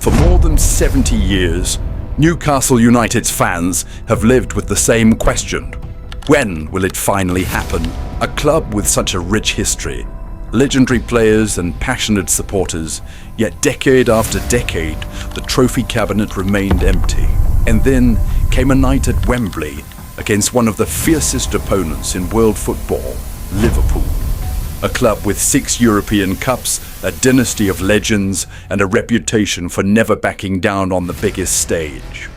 For more than 70 years, Newcastle United's fans have lived with the same question. When will it finally happen? A club with such a rich history, legendary players and passionate supporters, yet decade after decade, the trophy cabinet remained empty. And then came a night at Wembley against one of the fiercest opponents in world football, Liverpool. A club with 6 European Cups, a dynasty of legends, and a reputation for never backing down on the biggest stage.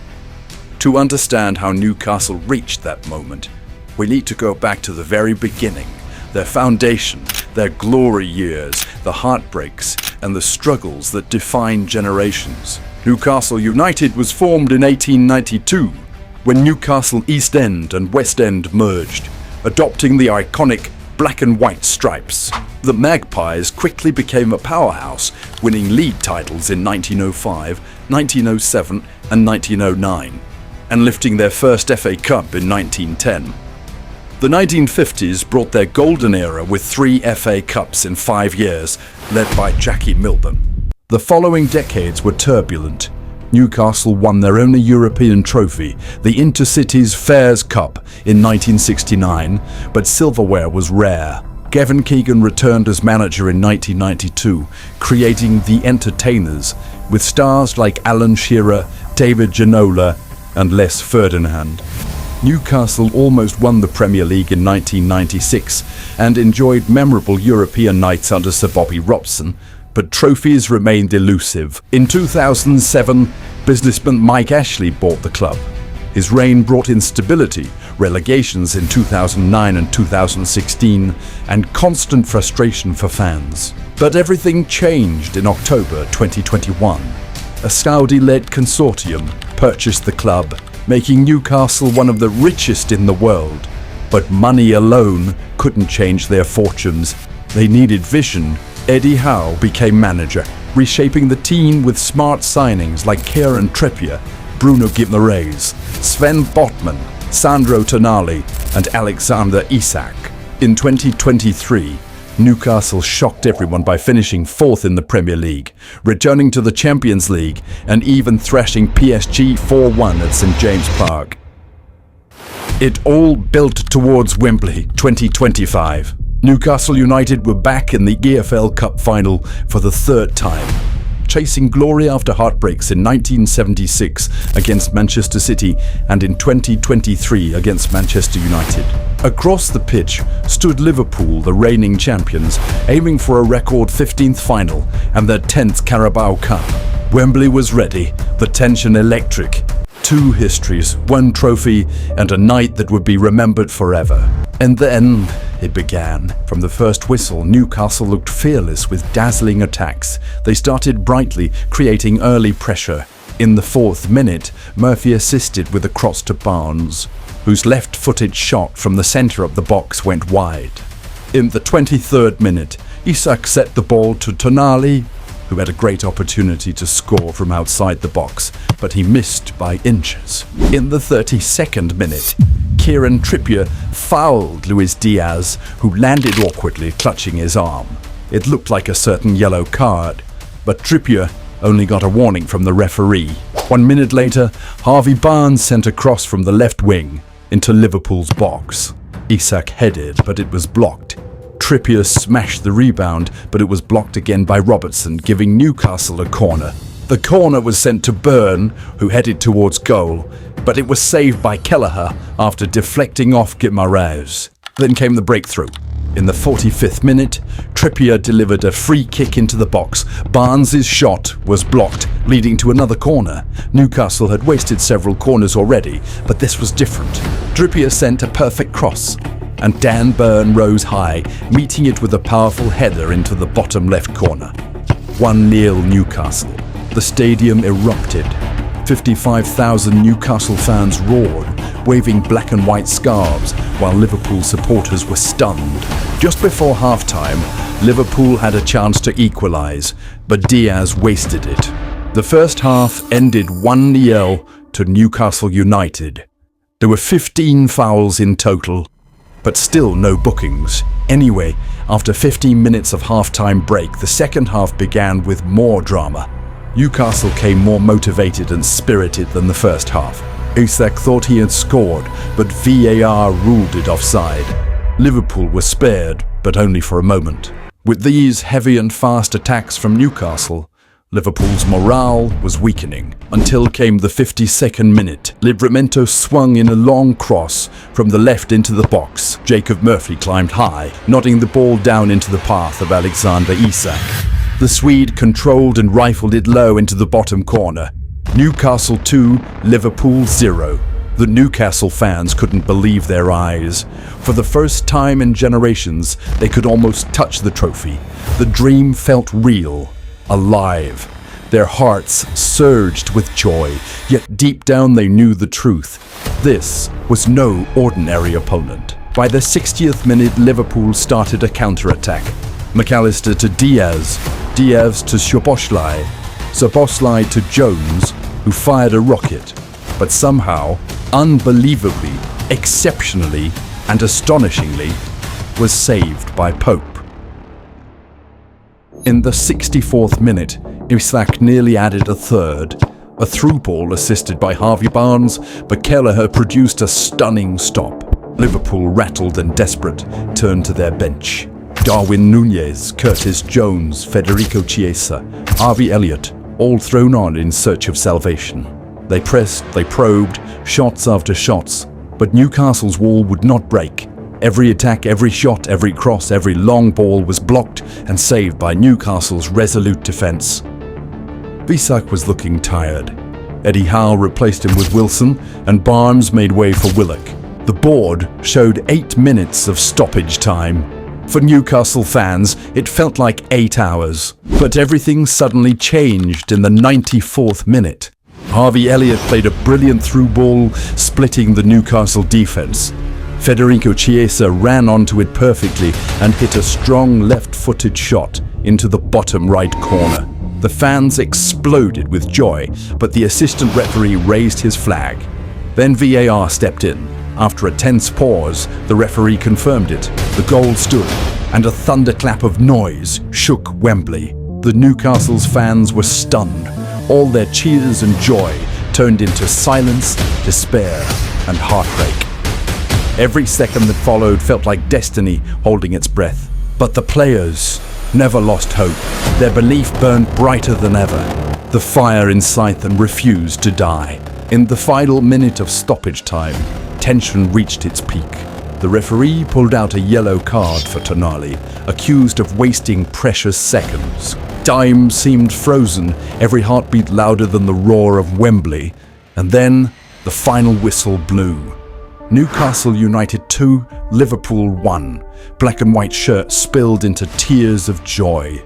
To understand how Newcastle reached that moment, we need to go back to the very beginning, their foundation, their glory years, the heartbreaks, and the struggles that define generations. Newcastle United was formed in 1892, when Newcastle East End and West End merged, adopting the iconic black and white stripes. The Magpies quickly became a powerhouse, winning league titles in 1905, 1907 and 1909, and lifting their first FA Cup in 1910. The 1950s brought their golden era with 3 FA Cups in 5 years, led by Jackie Milburn. The following decades were turbulent. Newcastle won their only European trophy, the Intercities Fairs Cup, in 1969, but silverware was rare. Gavin Keegan returned as manager in 1992, creating the Entertainers, with stars like Alan Shearer, David Ginola, and Les Ferdinand. Newcastle almost won the Premier League in 1996 and enjoyed memorable European nights under Sir Bobby Robson, but trophies remained elusive. In 2007, businessman Mike Ashley bought the club. His reign brought instability, relegations in 2009 and 2016, and constant frustration for fans. But everything changed in October 2021. A Saudi-led consortium purchased the club, making Newcastle one of the richest in the world. But money alone couldn't change their fortunes. They needed vision. Eddie Howe became manager, reshaping the team with smart signings like Kieran Trippier, Bruno Guimaraes, Sven Botman, Sandro Tonali and Alexander Isak. In 2023, Newcastle shocked everyone by finishing 4th in the Premier League, returning to the Champions League and even thrashing PSG 4-1 at St James Park. It all built towards Wembley 2025. Newcastle United were back in the EFL Cup final for the 3rd time, chasing glory after heartbreaks in 1976 against Manchester City and in 2023 against Manchester United. Across the pitch stood Liverpool, the reigning champions, aiming for a record 15th final and their 10th Carabao Cup. Wembley was ready, the tension electric. 2 histories, 1 trophy, and a night that would be remembered forever. And then it began. From the first whistle, Newcastle looked fearless with dazzling attacks. They started brightly, creating early pressure. In the 4th minute, Murphy assisted with a cross to Barnes, whose left-footed shot from the centre of the box went wide. In the 23rd minute, Isak set the ball to Tonali, who had a great opportunity to score from outside the box, but he missed by inches. In the 32nd minute, Kieran Trippier fouled Luis Diaz, who landed awkwardly, clutching his arm. It looked like a certain yellow card, but Trippier only got a warning from the referee. 1 minute later, Harvey Barnes sent a cross from the left wing into Liverpool's box. Isak headed, but it was blocked. Trippier smashed the rebound, but it was blocked again by Robertson, giving Newcastle a corner. The corner was sent to Byrne, who headed towards goal, but it was saved by Kelleher after deflecting off Guimaraes. Then came the breakthrough. In the 45th minute, Trippier delivered a free kick into the box. Barnes' shot was blocked, leading to another corner. Newcastle had wasted several corners already, but this was different. Trippier sent a perfect cross, and Dan Byrne rose high, meeting it with a powerful header into the bottom left corner. 1-0 Newcastle. The stadium erupted. 55,000 Newcastle fans roared, waving black and white scarves, while Liverpool supporters were stunned. Just before half-time, Liverpool had a chance to equalise, but Diaz wasted it. The first half ended 1-0 to Newcastle United. There were 15 fouls in total, but still no bookings. Anyway, after 15 minutes of half-time break, the second half began with more drama. Newcastle came more motivated and spirited than the first half. Etched thought he had scored, but VAR ruled it offside. Liverpool were spared, but only for a moment. With these heavy and fast attacks from Newcastle, Liverpool's morale was weakening, until came the 52nd minute. Livramento swung in a long cross from the left into the box. Jacob Murphy climbed high, nodding the ball down into the path of Alexander Isak. The Swede controlled and rifled it low into the bottom corner. Newcastle 2, Liverpool 0. The Newcastle fans couldn't believe their eyes. For the first time in generations, they could almost touch the trophy. The dream felt real, alive. Their hearts surged with joy, yet deep down they knew the truth. This was no ordinary opponent. By the 60th minute, Liverpool started a counter-attack. McAllister to Diaz, Diaz to Szoboszlai to Jones, who fired a rocket, but somehow, unbelievably, exceptionally, and astonishingly, was saved by Pope. In the 64th minute, Isak nearly added a third. A through ball assisted by Harvey Barnes, but Kelleher produced a stunning stop. Liverpool, rattled and desperate, turned to their bench. Darwin Núñez, Curtis Jones, Federico Chiesa, Harvey Elliott, all thrown on in search of salvation. They pressed, they probed, shots after shots, but Newcastle's wall would not break. Every attack, every shot, every cross, every long ball was blocked and saved by Newcastle's resolute defence. Isak was looking tired. Eddie Howe replaced him with Wilson, and Barnes made way for Willock. The board showed 8 minutes of stoppage time. For Newcastle fans, it felt like 8 hours. But everything suddenly changed in the 94th minute. Harvey Elliott played a brilliant through ball, splitting the Newcastle defence. Federico Chiesa ran onto it perfectly and hit a strong left-footed shot into the bottom right corner. The fans exploded with joy, but the assistant referee raised his flag. Then VAR stepped in. After a tense pause, the referee confirmed it. The goal stood, and a thunderclap of noise shook Wembley. The Newcastle's fans were stunned. All their cheers and joy turned into silence, despair, and heartbreak. Every second that followed felt like destiny holding its breath. But the players never lost hope. Their belief burned brighter than ever. The fire inside them refused to die. In the final minute of stoppage time, tension reached its peak. The referee pulled out a yellow card for Tonali, accused of wasting precious seconds. Time seemed frozen, every heartbeat louder than the roar of Wembley. And then the final whistle blew. Newcastle United 2, Liverpool 1. Black and white shirts spilled into tears of joy.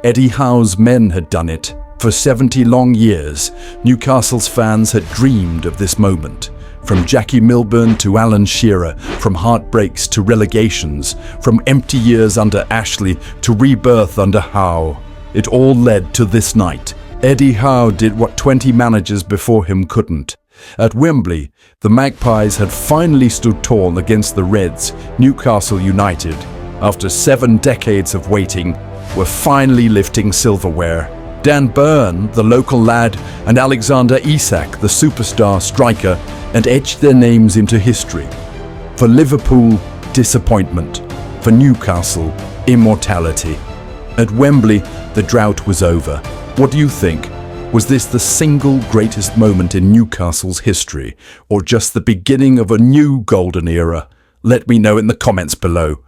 Eddie Howe's men had done it. For 70 long years, Newcastle's fans had dreamed of this moment. From Jackie Milburn to Alan Shearer, from heartbreaks to relegations, from empty years under Ashley to rebirth under Howe. It all led to this night. Eddie Howe did what 20 managers before him couldn't. At Wembley, the Magpies had finally stood tall against the Reds. Newcastle United, after 7 decades of waiting, were finally lifting silverware. Dan Burn, the local lad, and Alexander Isak, the superstar striker, had etched their names into history. For Liverpool, disappointment. For Newcastle, immortality. At Wembley, the drought was over. What do you think? Was this the single greatest moment in Newcastle's history, or just the beginning of a new golden era? Let me know in the comments below.